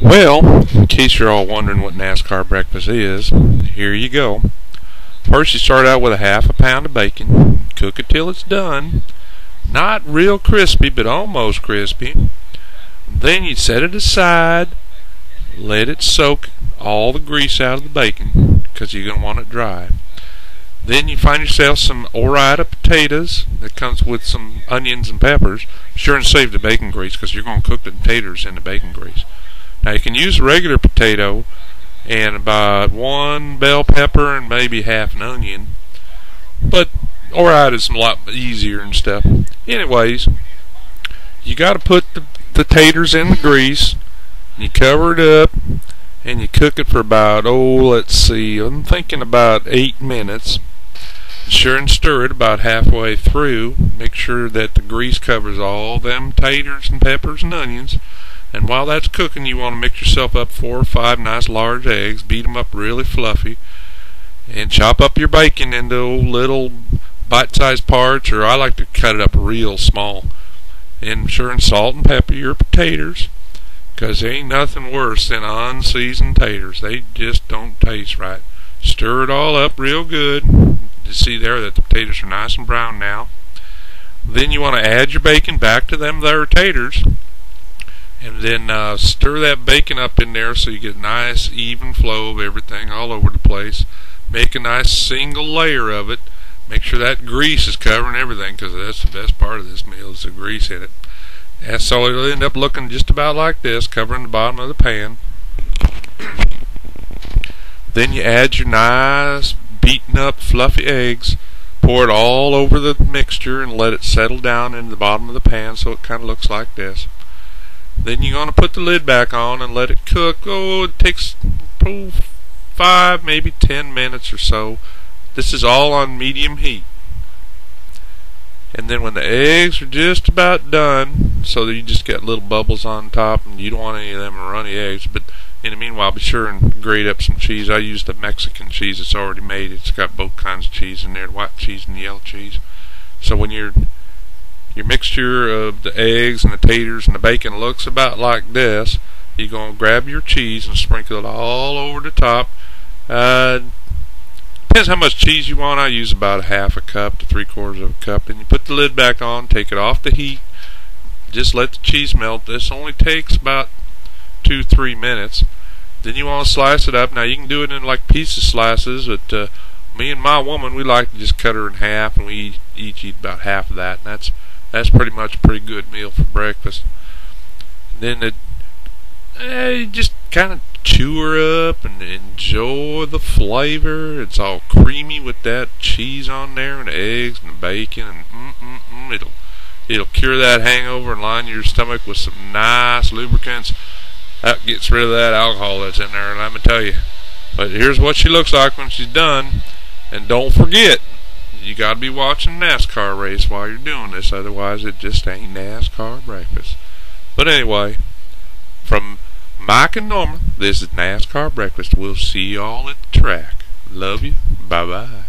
Well, in case you're all wondering what NASCAR breakfast is, here you go. First, you start out with a half a pound of bacon. Cook it till it's done. Not real crispy, but almost crispy. Then you set it aside. Let it soak all the grease out of the bacon, because you're going to want it dry. Then you find yourself some Ore-Ida potatoes that comes with some onions and peppers. Be sure and save the bacon grease, because you're going to cook the potatoes in the bacon grease. Now you can use a regular potato and about one bell pepper and maybe half an onion, but Ore-Ida is a lot easier and stuff. Anyways, you got to put the taters in the grease, and you cover it up, and you cook it for about, let's see, I'm thinking about 8 minutes. Be sure and stir it about halfway through. Make sure that the grease covers all them taters and peppers and onions. And while that's cooking, you want to mix yourself up 4 or 5 nice large eggs. Beat them up really fluffy. And chop up your bacon into little bite-sized parts, or I like to cut it up real small. And be sure and salt and pepper your potatoes, because there ain't nothing worse than unseasoned taters. They just don't taste right. Stir it all up real good. You see there that the potatoes are nice and brown now. Then you want to add your bacon back to them there taters. And then stir that bacon up in there so you get a nice even flow of everything all over the place. Make a nice single layer of it. Make sure that grease is covering everything, because that's the best part of this meal is the grease in it. And so it'll end up looking just about like this, covering the bottom of the pan. Then you add your nice beaten up fluffy eggs. Pour it all over the mixture and let it settle down into the bottom of the pan so it kind of looks like this. Then you're going to put the lid back on and let it cook. It takes 5, maybe 10 minutes or so. This is all on medium heat. And then when the eggs are just about done, so that you just get little bubbles on top, and you don't want any of them runny eggs, but in the meanwhile, be sure and grate up some cheese. I use the Mexican cheese that's already made. It's got both kinds of cheese in there, the white cheese and the yellow cheese. So when your mixture of the eggs and the taters and the bacon looks about like this, you're going to grab your cheese and sprinkle it all over the top. Depends how much cheese you want. I use about a half a cup to 3/4 of a cup. And you put the lid back on, take it off the heat, just let the cheese melt. This only takes about 2-3 minutes. Then you want to slice it up. Now you can do it in like pieces slices, but me and my woman, we like to just cut her in half, and we each eat about half of that. And that's pretty much a pretty good meal for breakfast. And then you just kind of chew her up and enjoy the flavor. It's all creamy with that cheese on there and the eggs and the bacon, and it'll cure that hangover and line your stomach with some nice lubricants. That gets rid of that alcohol that's in there, and let me tell you. But here's what she looks like when she's done. And don't forget, you got to be watching NASCAR race while you're doing this, otherwise it just ain't NASCAR breakfast. But anyway, from Mike and Norma, this is NASCAR breakfast. We'll see y'all at the track. Love you. Bye-bye.